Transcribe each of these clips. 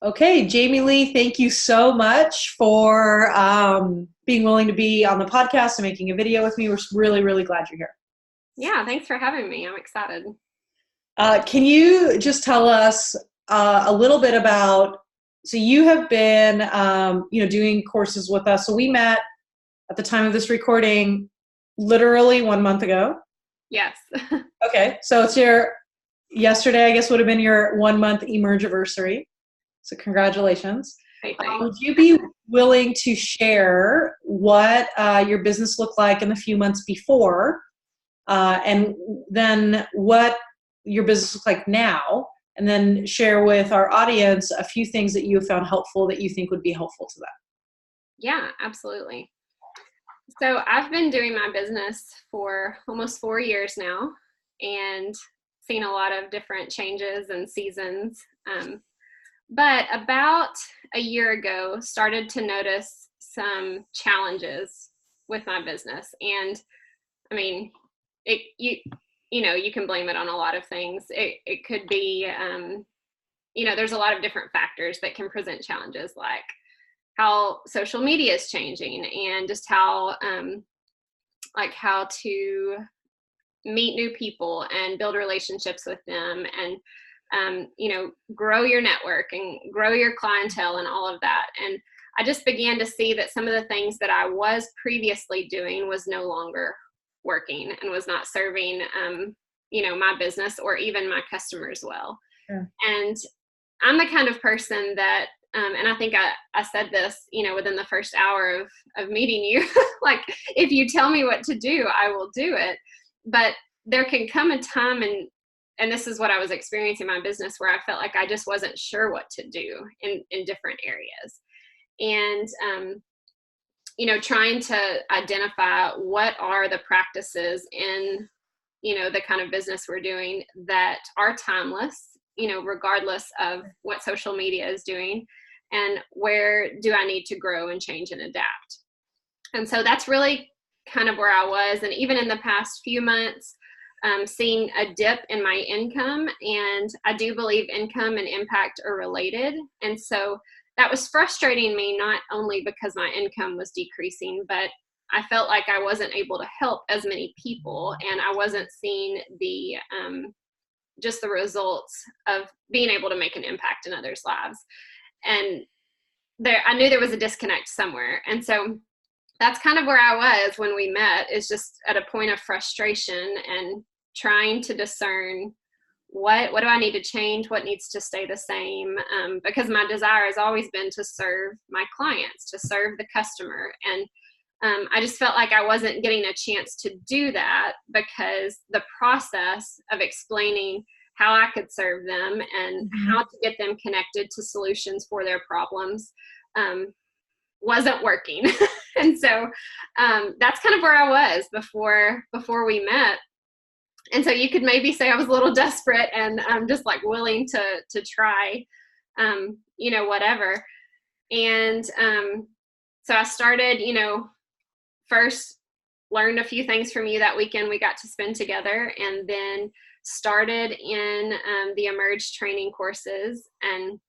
Okay, Jami Lee, thank you so much for being willing to be on the podcast and making a video with me. We're really, really glad you're here. Yeah, thanks for having me. I'm excited. Can you just tell us a little bit about, so you have been, doing courses with us. So we met at the time of this recording, literally 1 month ago. Yes. Okay, so it's yesterday, I guess would have been your 1 month emerge-iversary. So congratulations. Hey, thanks. Would you be willing to share what your business looked like in the few months before, and then what your business looks like now, and then share with our audience a few things that you have found helpful that you think would be helpful to them? Yeah, absolutely. So I've been doing my business for almost 4 years now and seen a lot of different changes and seasons. But about a year ago, started to notice some challenges with my business. And I mean, you can blame it on a lot of things. It could be, there's a lot of different factors that can present challenges, like how social media is changing and just how to meet new people and build relationships with them and grow your network and grow your clientele and all of that. And I just began to see that some of the things that I was previously doing was no longer working and was not serving my business or even my customers well. Yeah. And I'm the kind of person that and I think I said this, within the first hour of meeting you, like, if you tell me what to do, I will do it. But there can come a time, and this is what I was experiencing in my business, where I felt like I just wasn't sure what to do in different areas. And, trying to identify what are the practices in, the kind of business we're doing that are timeless, regardless of what social media is doing, and where do I need to grow and change and adapt. And so that's really kind of where I was. And even in the past few months, seeing a dip in my income, and I do believe income and impact are related. And so that was frustrating me, not only because my income was decreasing, but I felt like I wasn't able to help as many people, and I wasn't seeing just the results of being able to make an impact in others' lives. And I knew there was a disconnect somewhere. And so that's kind of where I was when we met, is just at a point of frustration and trying to discern what do I need to change, what needs to stay the same, because my desire has always been to serve my clients, to serve the customer. And I just felt like I wasn't getting a chance to do that, because the process of explaining how I could serve them and how to get them connected to solutions for their problems wasn't working. And so that's kind of where I was before we met. And so you could maybe say I was a little desperate and just like willing to try, whatever. And so I started, first learned a few things from you that weekend we got to spend together, and then started in the Emerge training courses and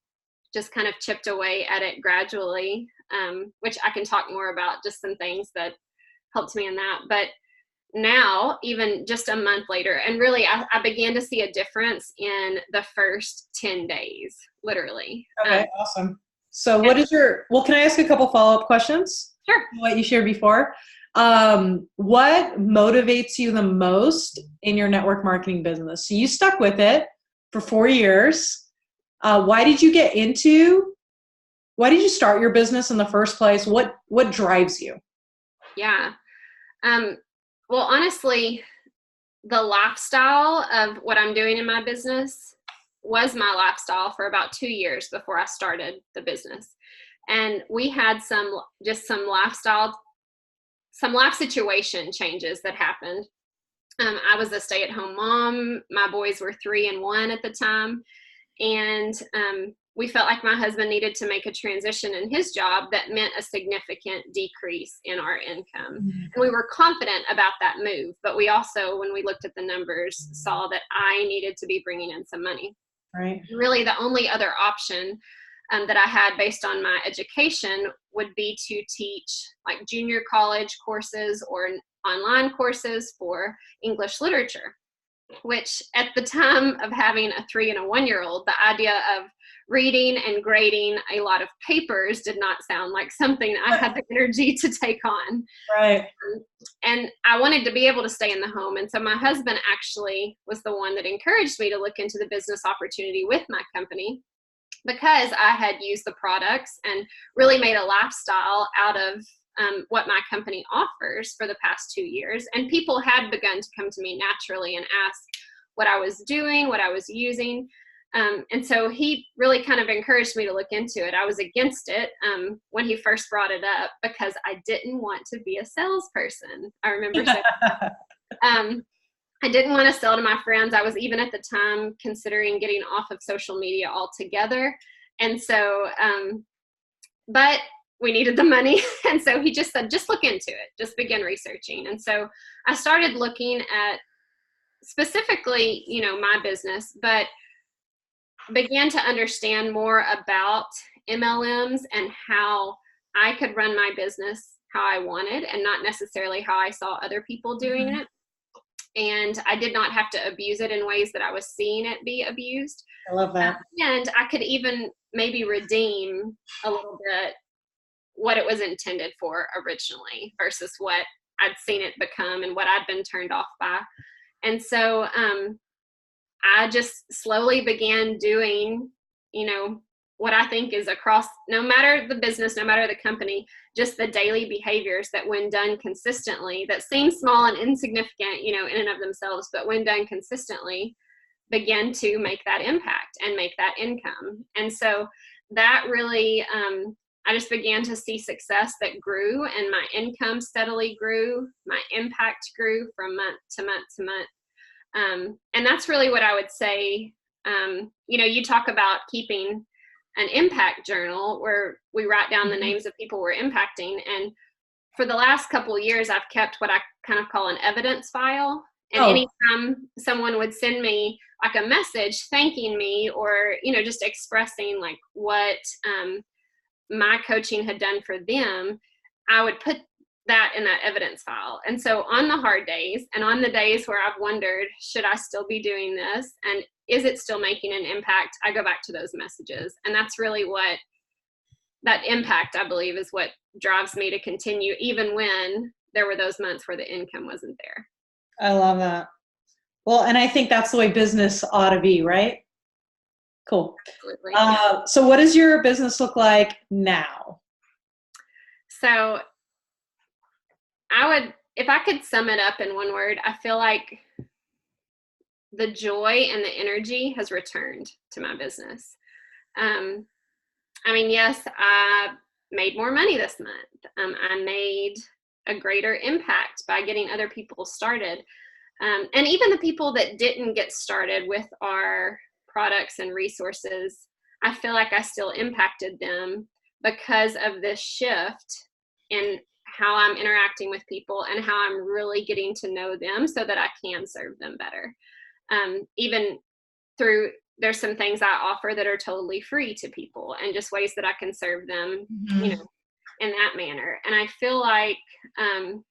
just kind of chipped away at it gradually, which I can talk more about, just some things that helped me in that. But now, even just a month later, and really I began to see a difference in the first 10 days, literally. Okay, awesome. So can I ask a couple follow-up questions? Sure. What you shared before. What motivates you the most in your network marketing business? So you stuck with it for 4 years. Why did you start your business in the first place? What drives you? Yeah. Well, honestly, the lifestyle of what I'm doing in my business was my lifestyle for about 2 years before I started the business. And we had some life situation changes that happened. I was a stay-at-home mom. My boys were 3 and 1 at the time. And we felt like my husband needed to make a transition in his job that meant a significant decrease in our income. And we were confident about that move, but we also, when we looked at the numbers, saw that I needed to be bringing in some money. Right. Really, the only other option that I had based on my education would be to teach like junior college courses or online courses for English literature, which at the time of having a 3 and a 1-year-old, the idea of reading and grading a lot of papers did not sound like something I had the energy to take on. Right. And I wanted to be able to stay in the home. And so my husband actually was the one that encouraged me to look into the business opportunity with my company, because I had used the products and really made a lifestyle out of what my company offers for the past 2 years. And people had begun to come to me naturally and ask what I was doing, what I was using. And so he really kind of encouraged me to look into it. I was against it when he first brought it up because I didn't want to be a salesperson. I remember saying, I didn't want to sell to my friends. I was even at the time considering getting off of social media altogether. And so, but we needed the money. And so he just said, just look into it, just begin researching. And so I started looking at specifically, my business, but began to understand more about MLMs and how I could run my business how I wanted and not necessarily how I saw other people doing it. And I did not have to abuse it in ways that I was seeing it be abused. I love that. And I could even maybe redeem a little bit what it was intended for originally versus what I'd seen it become and what I'd been turned off by. And so I just slowly began doing, what I think is across, no matter the business, no matter the company, just the daily behaviors that when done consistently, that seem small and insignificant, in and of themselves, but when done consistently, begin to make that impact and make that income. And so that really, I just began to see success that grew, and my income steadily grew. My impact grew from month to month to month. And that's really what I would say. You talk about keeping an impact journal where we write down the names of people we're impacting. And for the last couple of years, I've kept what I kind of call an evidence file. And anytime someone would send me like a message thanking me or, just expressing like what my coaching had done for them, I would put that in that evidence file. And so on the hard days and on the days where I've wondered, should I still be doing this? And is it still making an impact? I go back to those messages. And that's really what that impact, I believe, is what drives me to continue, even when there were those months where the income wasn't there. I love that. Well, and I think that's the way business ought to be, right? Cool. Absolutely. So what does your business look like now? So if I could sum it up in one word, I feel like the joy and the energy has returned to my business. Yes, I made more money this month. I made a greater impact by getting other people started. And even the people that didn't get started with our products and resources, I feel like I still impacted them because of this shift in how I'm interacting with people and how I'm really getting to know them so that I can serve them better. Even through, there's some things I offer that are totally free to people and just ways that I can serve them, in that manner. And I feel like, I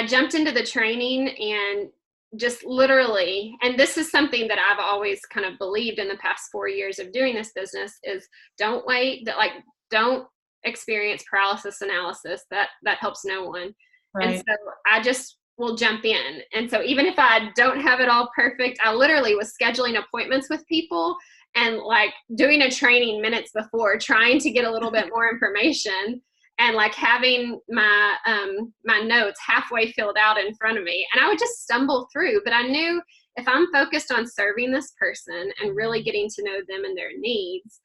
jumped into the training and just literally, and this is something that I've always kind of believed in the past 4 years of doing this business, is don't wait, don't experience paralysis analysis. That helps no one. Right. And so I just will jump in. And so even if I don't have it all perfect, I literally was scheduling appointments with people and like doing a training minutes before, trying to get a little bit more information, and like having my my notes halfway filled out in front of me. And I would just stumble through, but I knew if I'm focused on serving this person and really getting to know them and their needs,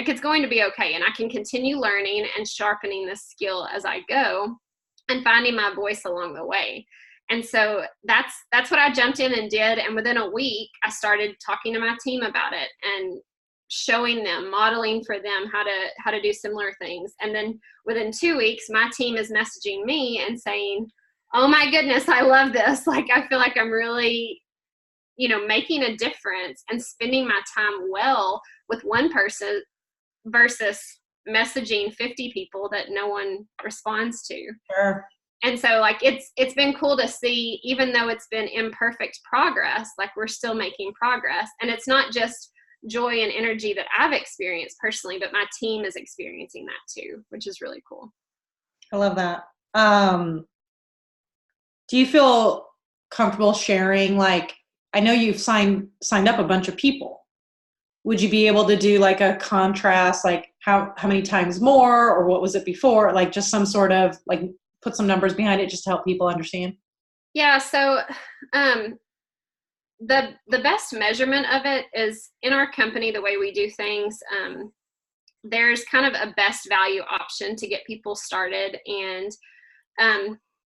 it's going to be okay. And I can continue learning and sharpening this skill as I go and finding my voice along the way. And so that's what I jumped in and did. And within a week, I started talking to my team about it and showing them, modeling for them how to do similar things. And then within 2 weeks, my team is messaging me and saying, oh my goodness, I love this. Like, I feel like I'm really making a difference and spending my time well with one person versus messaging 50 people that no one responds to. Sure. And so like it's been cool to see, even though it's been imperfect progress, like we're still making progress. And it's not just joy and energy that I've experienced personally, but my team is experiencing that too, which is really cool. I love that. Do you feel comfortable sharing, like, I know you've signed up a bunch of people. Would you be able to do like a contrast, like how many times more, or what was it before? Like just some sort of like put some numbers behind it just to help people understand. Yeah. So the best measurement of it is in our company, the way we do things. There's kind of a best value option to get people started. And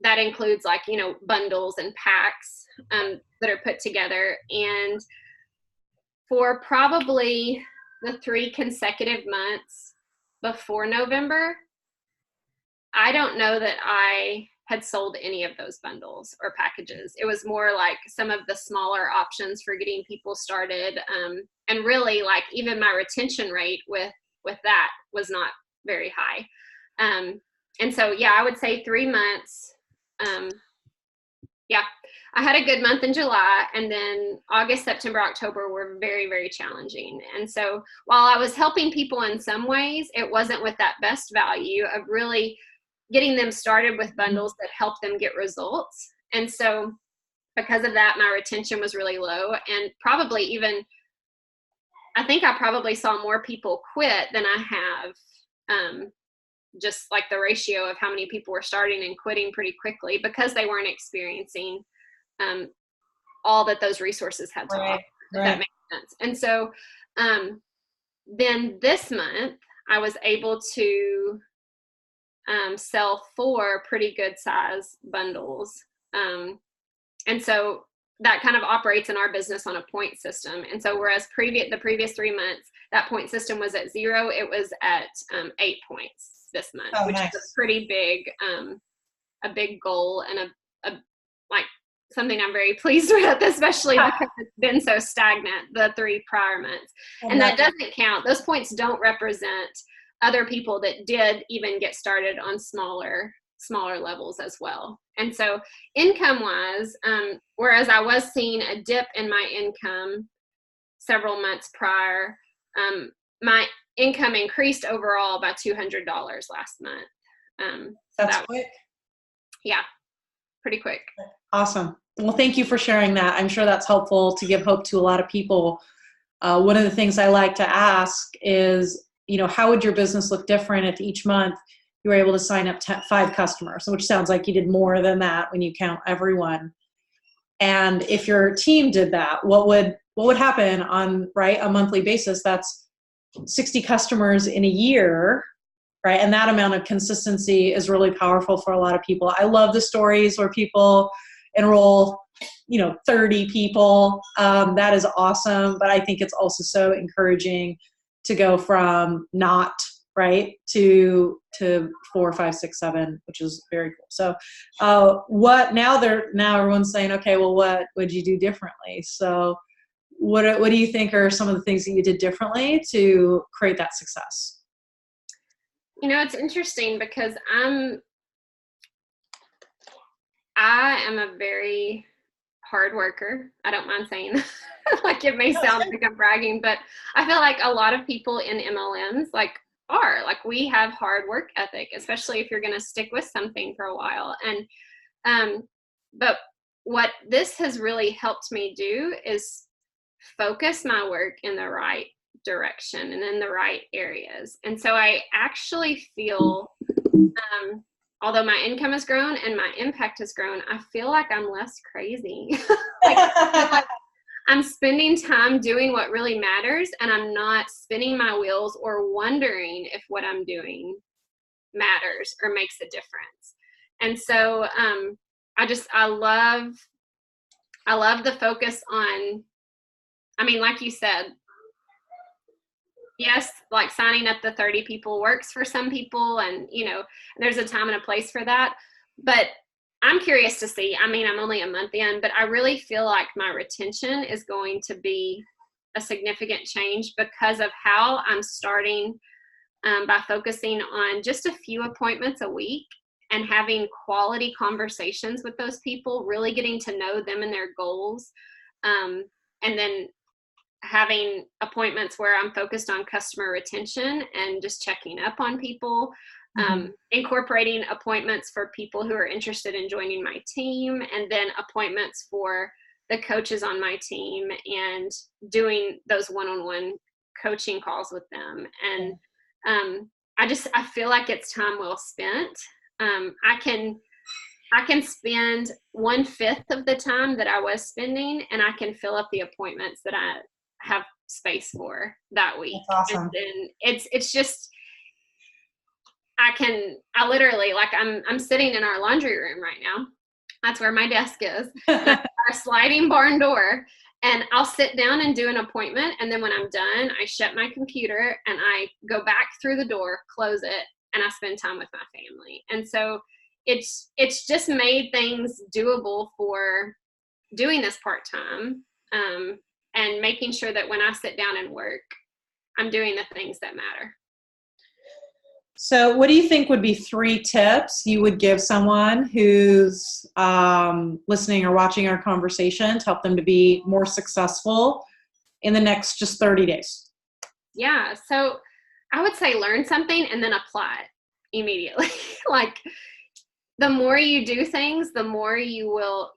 that includes like, bundles and packs that are put together. And for probably the 3 consecutive months before November, I don't know that I had sold any of those bundles or packages. It was more like some of the smaller options for getting people started. And really, like, even my retention rate with that was not very high. And so, yeah, I would say 3 months. Yeah, I had a good month in July, and then August, September, October were very, very challenging. And so while I was helping people in some ways, it wasn't with that best value of really getting them started with bundles that help them get results. And so because of that, my retention was really low, and probably even, I think I probably saw more people quit than I have just like the ratio of how many people were starting and quitting pretty quickly because they weren't experiencing all that those resources had to offer, if that makes sense. And so then this month, I was able to sell 4 pretty good size bundles. And so that kind of operates in our business on a point system. And so whereas the previous 3 months, that point system was at 0, it was at 8 points this month, which is a pretty big, a big goal and a like something I'm very pleased with, especially because it's been so stagnant the 3 prior months. And that doesn't count. Those points don't represent other people that did even get started on smaller levels as well. And so income wise, whereas I was seeing a dip in my income several months prior, my income increased overall by $200 last month. That's quick. Yeah, pretty quick. Awesome. Well, thank you for sharing that. I'm sure that's helpful to give hope to a lot of people. One of the things I like to ask is, how would your business look different if each month you were able to sign up 5 customers, which sounds like you did more than that when you count everyone. And if your team did that, what would happen on a monthly basis? That's 60 customers in a year, right? And that amount of consistency is really powerful for a lot of people. I love the stories where people enroll, 30 people. That is awesome. But I think it's also so encouraging to go from not to 4, 5, 6, 7, which is very cool. So now everyone's saying, okay, well, what would you do differently? So what do you think are some of the things that you did differently to create that success? It's interesting because I am a very hard worker. I don't mind saying that. Like, it may sound like I'm bragging, but I feel like a lot of people in MLMs we have hard work ethic, especially if you're going to stick with something for a while. And but what this has really helped me do is focus my work in the right direction and in the right areas. And so I actually feel, although my income has grown and my impact has grown, I feel like I'm less crazy. like I'm spending time doing what really matters, and I'm not spinning my wheels or wondering if what I'm doing matters or makes a difference. And so I love the focus on, like you said, yes, like signing up the 30 people works for some people, and there's a time and a place for that. But I'm curious to see. I mean, I'm only a month in, but I really feel like my retention is going to be a significant change because of how I'm starting by focusing on just a few appointments a week and having quality conversations with those people, really getting to know them and their goals. And then having appointments where I'm focused on customer retention and just checking up on people, incorporating appointments for people who are interested in joining my team, and then appointments for the coaches on my team and doing those one-on-one coaching calls with them. And I feel like it's time well spent. I can spend 1/5 of the time that I was spending, and I can fill up the appointments that I have space for that week. That's awesome. And then it's just, I literally, like, I'm sitting in our laundry room right now. That's where my desk is. Our sliding barn door. And I'll sit down and do an appointment. And then when I'm done, I shut my computer and I go back through the door, close it, and I spend time with my family. And so it's just made things doable for doing this part-time, and making sure that when I sit down and work, I'm doing the things that matter. So what do you think would be 3 tips you would give someone who's listening or watching our conversation to help them to be more successful in the next just 30 days? Yeah. So I would say learn something and then apply it immediately. Like, the more you do things, the more you will,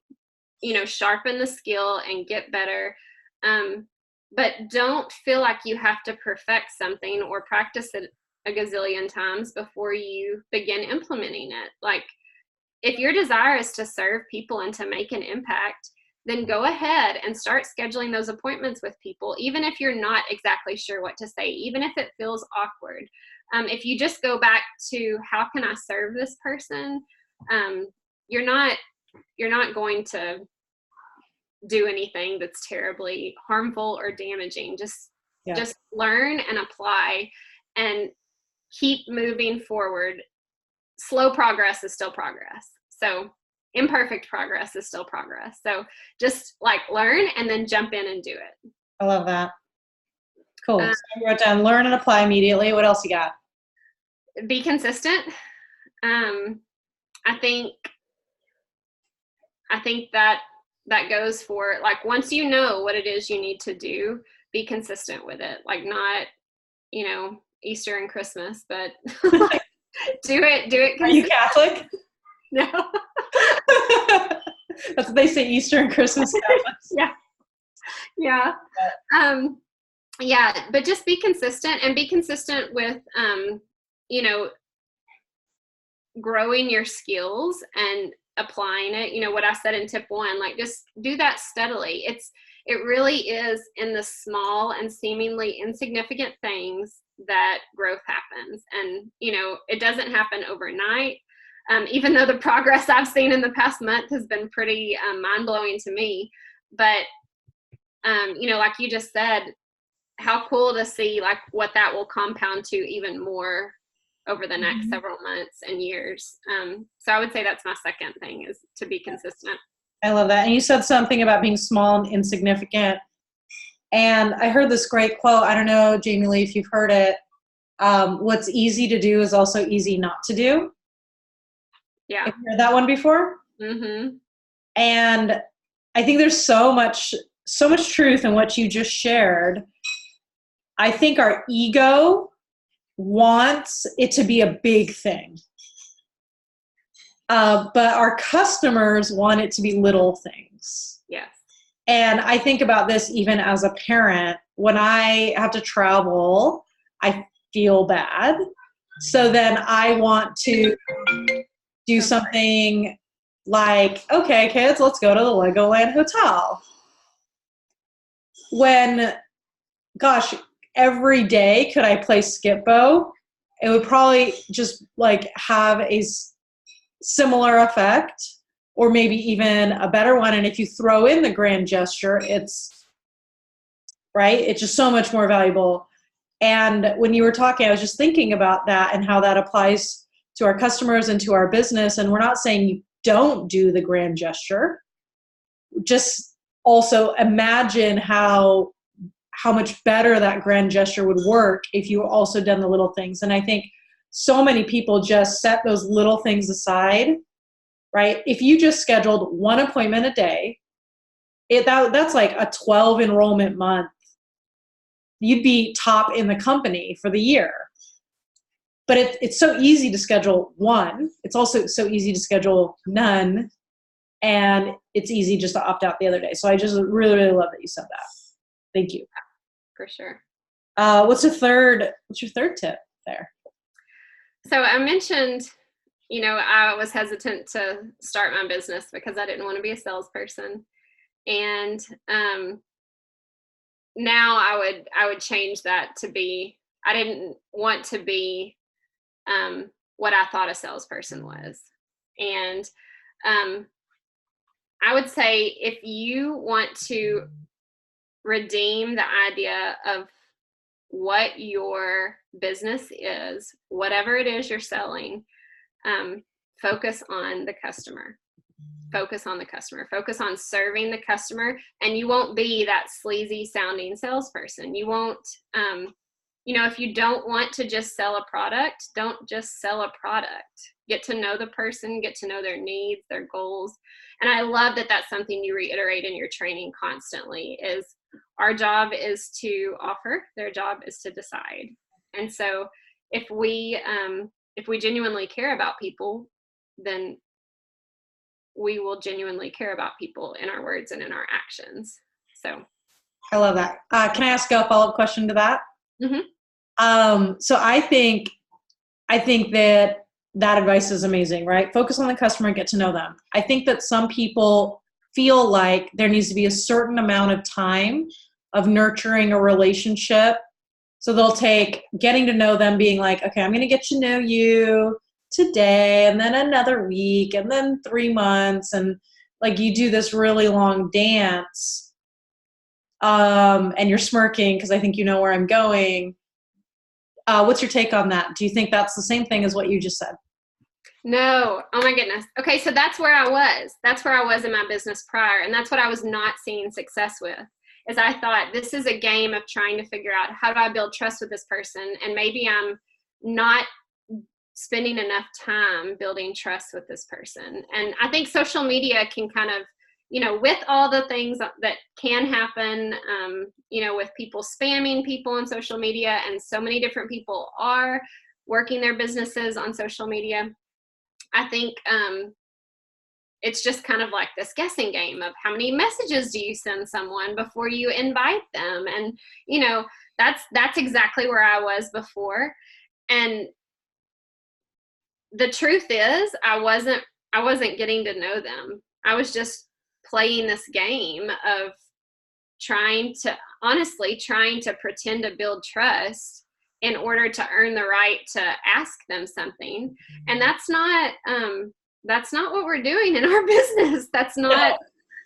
sharpen the skill and get better. But don't feel like you have to perfect something or practice it a gazillion times before you begin implementing it. Like, if your desire is to serve people and to make an impact, then go ahead and start scheduling those appointments with people, even if you're not exactly sure what to say, even if it feels awkward. If you just go back to, how can I serve this person? You're not going to do anything that's terribly harmful or damaging. Just learn and apply and keep moving forward. Slow progress is still progress. So imperfect progress is still progress. So just learn and then jump in and do it. I love that. Cool. So I wrote down learn and apply immediately. What else you got? Be consistent. I think that goes for, once you know what it is you need to do, be consistent with it. Not, Easter and Christmas, but do it. Are you Catholic? No. That's what they say, Easter and Christmas. Yeah. Yeah, but just be consistent, and be consistent with, growing your skills and applying it. What I said in tip 1, just do that steadily. It really is in the small and seemingly insignificant things that growth happens. And, it doesn't happen overnight. Even though the progress I've seen in the past month has been pretty mind-blowing to me. But, like you just said, how cool to see what that will compound to even more over the next several months and years. So I would say that's my second thing, is to be consistent. I love that. And you said something about being small and insignificant. And I heard this great quote. I don't know, Jami Lee, if you've heard it. What's easy to do is also easy not to do. Yeah. Have you heard that one before? Mm-hmm. And I think there's so much truth in what you just shared. I think our ego wants it to be a big thing. But our customers want it to be little things. Yes. And I think about this even as a parent. When I have to travel, I feel bad. So then I want to do something like, okay, kids, let's go to the Legoland Hotel. When, gosh, every day could I play Skip-Bo, it would probably just have a similar effect, or maybe even a better one. And if you throw in the grand gesture, it's just so much more valuable. And when you were talking, I was just thinking about that and how that applies to our customers and to our business. And we're not saying don't do the grand gesture. Just also imagine how much better that grand gesture would work if you also done the little things. And I think so many people just set those little things aside, right? If you just scheduled one appointment a day, that's like a 12 enrollment month. You'd be top in the company for the year. But it's so easy to schedule one. It's also so easy to schedule none. And it's easy just to opt out the other day. So I just really, really love that you said that. Thank you. For sure. What's your third tip there? So I mentioned, I was hesitant to start my business because I didn't want to be a salesperson. And now I would change that to be, I didn't want to be what I thought a salesperson was. And I would say if you want to redeem the idea of what your business is, whatever it is you're selling, focus on the customer. Focus on the customer. Focus on serving the customer, and you won't be that sleazy sounding salesperson. You won't, if you don't want to just sell a product, don't just sell a product. Get to know the person, get to know their needs, their goals. And I love that that's something you reiterate in your training constantly is our job is to offer, their job is to decide. And so if we genuinely care about people, then we will genuinely care about people in our words and in our actions. So I love that. Can I ask a follow-up question to that? Mm-hmm. So I think that advice is amazing, right? Focus on the customer and get to know them. I think that some people feel like there needs to be a certain amount of time of nurturing a relationship. So they'll take getting to know them, being like, okay, I'm going to get to know you today, and then another week, and then 3 months. And like you do this really long dance, and you're smirking because I think you know where I'm going. What's your take on that? Do you think that's the same thing as what you just said? No. Oh my goodness. Okay. So that's where I was. That's where I was in my business prior. And that's what I was not seeing success with, is I thought this is a game of trying to figure out how do I build trust with this person? And maybe I'm not spending enough time building trust with this person. And I think social media can kind of, with all the things that can happen, with people spamming people on social media, and so many different people are working their businesses on social media, I think it's just kind of like this guessing game of how many messages do you send someone before you invite them? And, that's exactly where I was before. And the truth is I wasn't getting to know them. I was just playing this game of trying to pretend to build trust in order to earn the right to ask them something. And that's not what we're doing in our business. That's not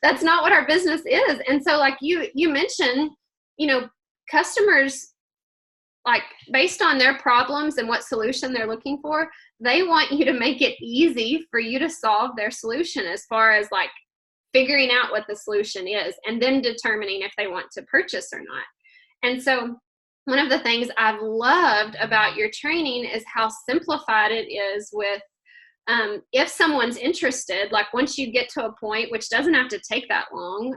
what our business is. And so like you mentioned, customers, like based on their problems and what solution they're looking for, they want you to make it easy for you to solve their solution as far as like figuring out what the solution is and then determining if they want to purchase or not. And so one of the things I've loved about your training is how simplified it is with if someone's interested, like once you get to a point, which doesn't have to take that long.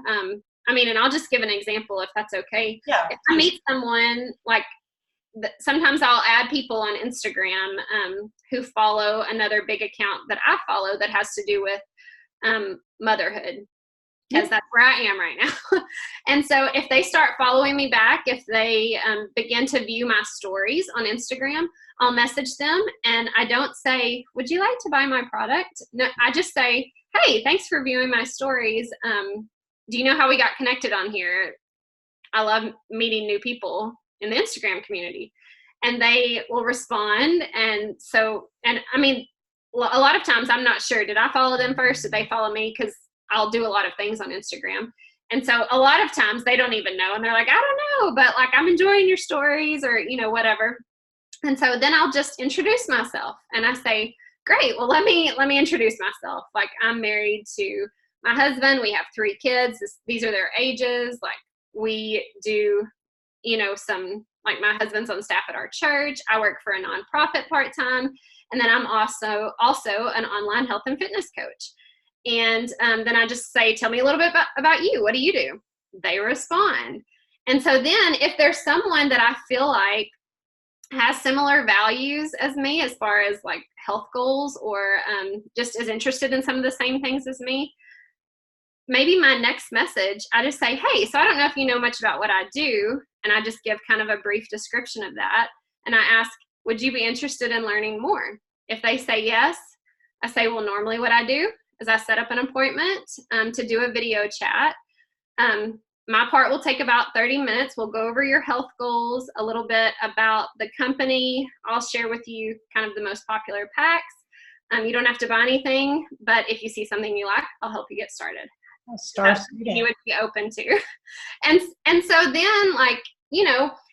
And I'll just give an example if that's okay. Yeah. If I meet someone, like sometimes I'll add people on Instagram who follow another big account that I follow that has to do with motherhood, because that's where I am right now. And so if they start following me back, if they begin to view my stories on Instagram, I'll message them, and I don't say, would you like to buy my product? No, I just say, hey, thanks for viewing my stories. Do you know how we got connected on here? I love meeting new people in the Instagram community. And they will respond. And a lot of times I'm not sure, did I follow them first? Did they follow me? Because I'll do a lot of things on Instagram. And so a lot of times they don't even know. And they're like, I don't know, but like, I'm enjoying your stories or, whatever. And so then I'll just introduce myself and I say, Great. Well, let me introduce myself. Like, I'm married to my husband. We have 3 kids. These are their ages. Like, we do, some, like, my husband's on staff at our church. I work for a nonprofit part-time. And then I'm also an online health and fitness coach. And then I just say, tell me a little bit about you. What do you do? They respond. And so then if there's someone that I feel like has similar values as me as far as like health goals, or just is interested in some of the same things as me, maybe my next message, I just say, hey, so I don't know if you know much about what I do. And I just give kind of a brief description of that. And I ask, would you be interested in learning more? If they say yes, I say, well, normally what I do is I set up an appointment to do a video chat. My part will take about 30 minutes. We'll go over your health goals, a little bit about the company. I'll share with you kind of the most popular packs. You don't have to buy anything, but if you see something you like, I'll help you get started. You would be open to. And so then, like,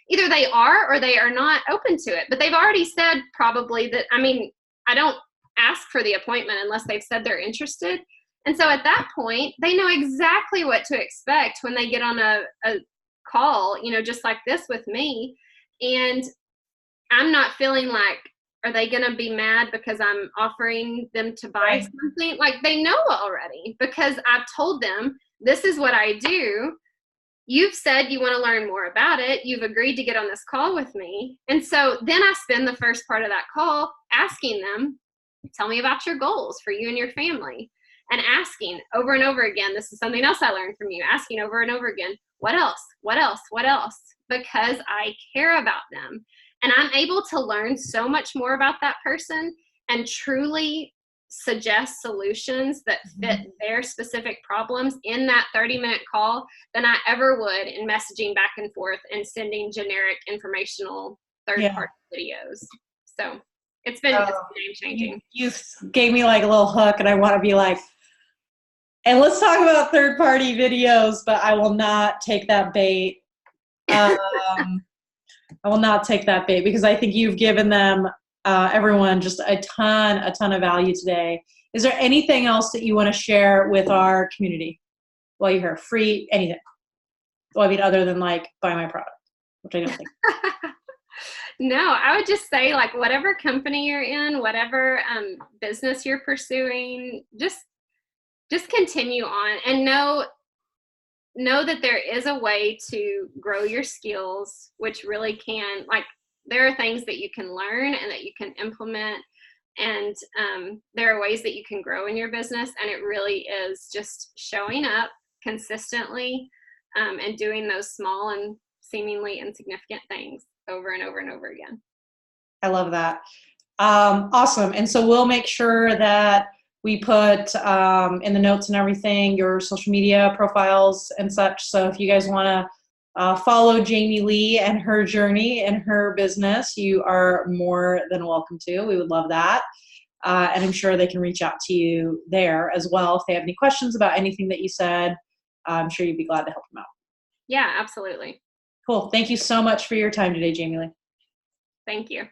either they are or they are not open to it, but they've already said probably that, I don't ask for the appointment unless they've said they're interested. And so at that point, they know exactly what to expect when they get on a call, just like this with me. And I'm not feeling like, are they going to be mad because I'm offering them to buy something? Like, they know already, because I've told them, this is what I do. You've said you want to learn more about it. You've agreed to get on this call with me. And so then I spend the first part of that call asking them, tell me about your goals for you and your family. And asking over and over again, this is something else I learned from you, asking over and over again, what else? What else? What else? Because I care about them. And I'm able to learn so much more about that person and truly suggest solutions that fit their specific problems in that 30-minute call than I ever would in messaging back and forth and sending generic informational third-party videos. So it's been game-changing. You gave me like a little hook, and I want to be like, and let's talk about third-party videos, but I will not take that bait. I will not take that bait, because I think you've given them, everyone, just a ton of value today. Is there anything else that you want to share with our community while you're here? Free, anything? Well, other than like buy my product, which I don't think. No, I would just say, like, whatever company you're in, whatever business you're pursuing, just continue on, and know that there is a way to grow your skills, which really can, like, there are things that you can learn and that you can implement, and there are ways that you can grow in your business, and it really is just showing up consistently and doing those small and seemingly insignificant things over and over and over again. I love that. Awesome. And so we'll make sure that we put in the notes and everything your social media profiles and such. So if you guys want to follow Jami Lee and her journey and her business, you are more than welcome to. We would love that. And I'm sure they can reach out to you there as well if they have any questions about anything that you said. I'm sure you'd be glad to help them out. Yeah, absolutely. Cool. Thank you so much for your time today, Jami Lee. Thank you.